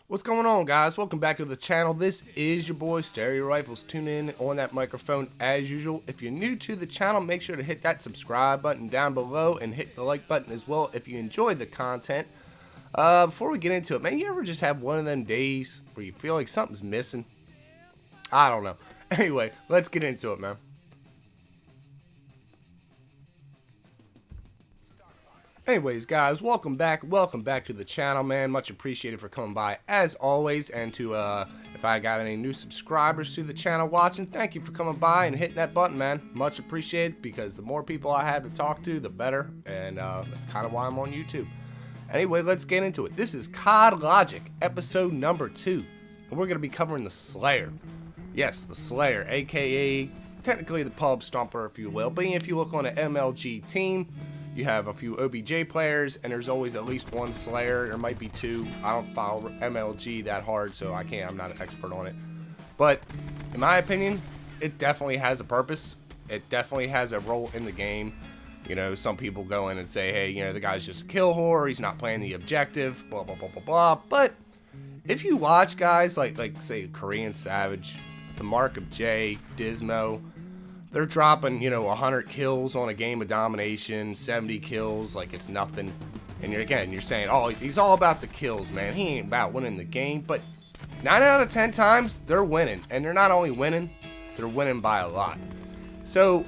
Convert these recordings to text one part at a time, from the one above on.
What's going on, guys? Welcome back to the channel. This is your boy Stereo Rifles. Tune in on that microphone as usual. If you're new to the channel, make sure to hit that subscribe button down below and hit the like button as well if you enjoyed the content. Before we get into it, man, you ever just have one of them days where you feel like something's missing? I don't know. Anyway, let's get into it, man. Anyways, guys, welcome back to the channel, man. Much appreciated for coming by as always. And to if I got any new subscribers to the channel watching, thank you for coming by and hitting that button, man. Much appreciated, because the more people I have to talk to, the better. And that's kind of why I'm on YouTube. Anyway, let's get into it. This is C.O.D Logic, episode number 2, and we're gonna be covering the Slayer. Yes, the Slayer, aka technically the pub stomper, if you will. But if you look on an MLG team, you have a few OBJ players, and there's always at least one Slayer. There might be two. I don't follow MLG that hard, so I'm not an expert on it. But in my opinion, it definitely has a purpose. It definitely has a role in the game. You know, some people go in and say, hey, you know, the guy's just a kill whore. He's not playing the objective, blah, blah, blah, blah, blah. But if you watch guys like say, Korean Savage, the Mark of J, Dismo, they're dropping, you know, 100 kills on a game of domination, 70 kills like it's nothing. And you're saying, oh, he's all about the kills, man. He ain't about winning the game. But 9 out of 10 times, they're winning. And they're not only winning, they're winning by a lot. So,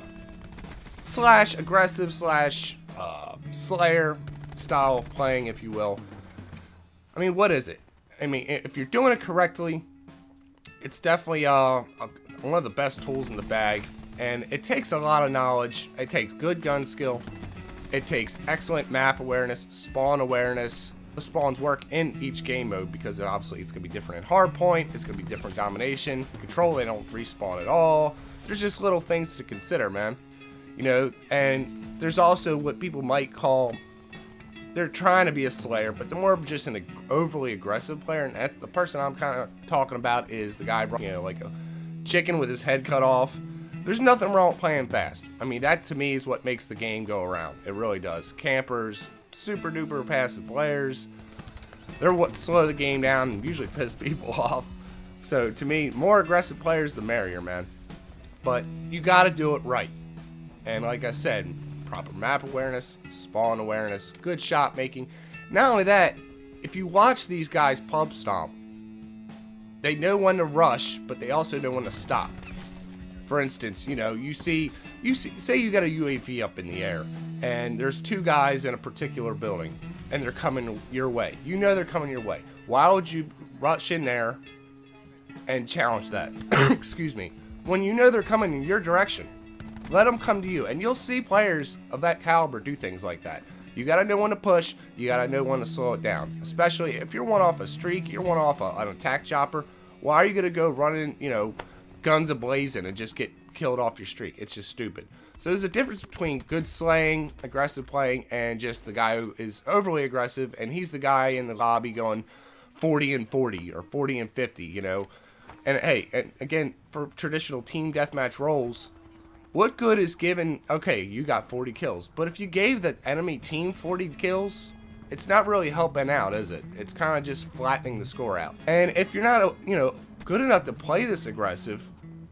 slash aggressive slash Slayer style of playing, if you will. I mean, what is it? I mean, if you're doing it correctly, it's definitely one of the best tools in the bag. And it takes a lot of knowledge. It takes good gun skill. It takes excellent map awareness, spawn awareness. The spawns work in each game mode, because obviously it's going to be different in hardpoint. It's going to be different domination. Control, they don't respawn at all. There's just little things to consider, man. You know, and there's also what people might call, they're trying to be a Slayer, but they're more of just an overly aggressive player. And the person I'm kind of talking about is the guy, you know, like a chicken with his head cut off. There's nothing wrong with playing fast. I mean, that to me is what makes the game go around. It really does. Campers, super duper passive players, they're what slow the game down and usually piss people off. So to me, more aggressive players, the merrier, man. But you got to do it right. And like I said, proper map awareness, spawn awareness, good shot making. Not only that, if you watch these guys pub stomp, they know when to rush, but they also know when to stop. For instance, you know, you see, say you got a UAV up in the air, and there's 2 guys in a particular building, and they're coming your way. You know they're coming your way. Why would you rush in there and challenge that? Excuse me. When you know they're coming in your direction, let them come to you, and you'll see players of that caliber do things like that. You gotta know when to push. You gotta know when to slow it down. Especially if you're one off a streak, you're one off an attack chopper. Why are you gonna go running, you know, guns a-blazing and just get killed off your streak? It's just stupid. So there's a difference between good slaying, aggressive playing, and just the guy who is overly aggressive, and he's the guy in the lobby going 40 and 40 or 40 and 50, you know. And hey, and again, for traditional team deathmatch roles, what good is giving, okay, you got 40 kills, but if you gave the enemy team 40 kills, it's not really helping out, is it? It's kind of just flattening the score out. And if you're not, you know, good enough to play this aggressive,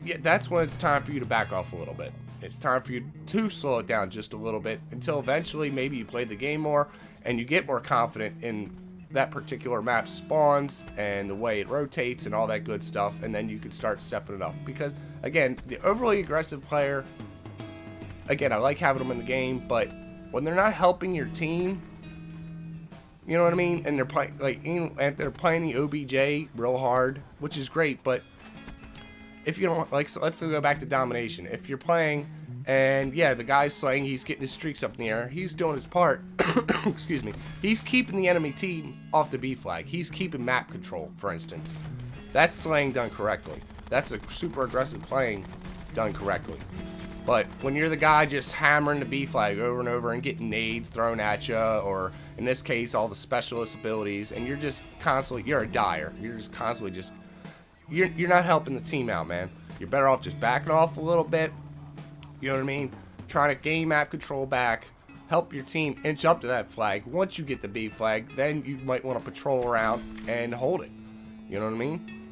yeah, that's when it's time for you to back off a little bit. It's time for you to slow it down just a little bit, until eventually maybe you play the game more and you get more confident in that particular map spawns and the way it rotates and all that good stuff, and then you can start stepping it up. Because again, the overly aggressive player, again, I like having them in the game, but when they're not helping your team, you know what I mean? And they're playing, like, and they're playing the OBJ real hard, which is great. But if you don't, like, so let's go back to domination. If you're playing, and yeah, the guy's slaying, he's getting his streaks up in the air, he's doing his part. Excuse me. He's keeping the enemy team off the B flag. He's keeping map control, for instance. That's slaying done correctly. That's a super aggressive playing done correctly. But when you're the guy just hammering the B flag over and over and getting nades thrown at you, or in this case, all the specialist abilities, and you're just constantly, you're a dyer. You're just constantly just, you're not helping the team out, man. You're better off just backing off a little bit. You know what I mean? Trying to gain map control back, help your team inch up to that flag. Once you get the B flag, then you might want to patrol around and hold it. You know what I mean?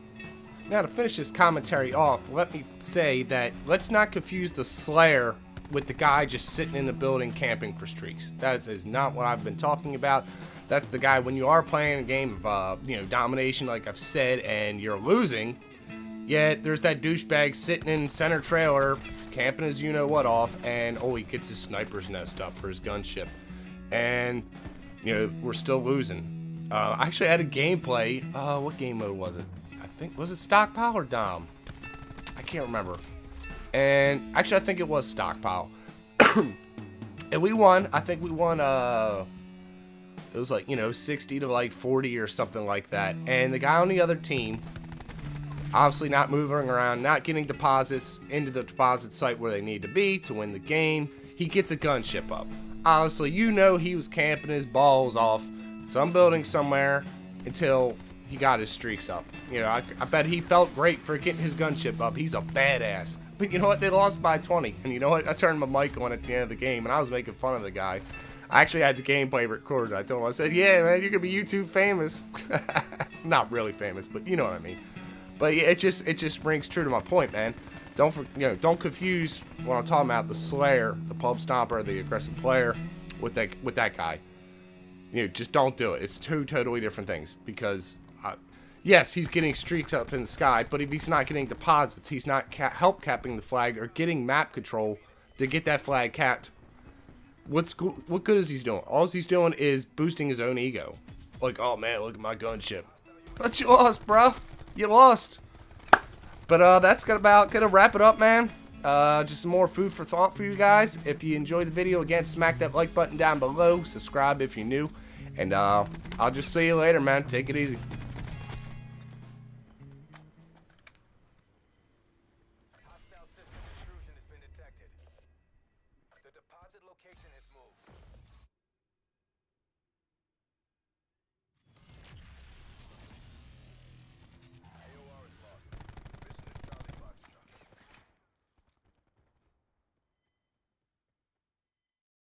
Now, to finish this commentary off, let me say that let's not confuse the Slayer with the guy just sitting in the building camping for streaks. That is not what I've been talking about. That's the guy when you are playing a game of, domination, like I've said, and you're losing, yet there's that douchebag sitting in center trailer, camping his you-know-what off, and, oh, he gets his sniper's nest up for his gunship. And, we're still losing. I actually had a gameplay. What game mode was it? I think, was it Stockpile or Dom? I can't remember. And, actually, I think it was Stockpile. And we won. I think we won, it was like, 60 to like 40 or something like that. And the guy on the other team, obviously not moving around, not getting deposits into the deposit site where they need to be to win the game, he gets a gunship up. Obviously, he was camping his balls off some building somewhere until he got his streaks up. I bet he felt great for getting his gunship up. He's a badass. But you know what? They lost by 20. And you know what? I turned my mic on at the end of the game, and I was making fun of the guy. I actually had the gameplay recorded. I told him, I said, yeah, man, you're going to be YouTube famous. Not really famous, but you know what I mean. But yeah, it just rings true to my point, man. Don't confuse what I'm talking about, the Slayer, the pub stomper, the aggressive player, with that guy. Just don't do it. It's two totally different things. Because, yes, he's getting streaks up in the sky, but if he's not getting deposits, he's not help capping the flag or getting map control to get that flag capped. What good is he doing? All he's doing is boosting his own ego. Like, oh man, look at my gunship. But you lost, bro. You lost. But that's gonna wrap it up, man. Just some more food for thought for you guys. If you enjoyed the video, again, smack that like button down below. Subscribe if you're new. And I'll just see you later, man. Take it easy. Hostile system intrusion has been detected. The deposit location has moved.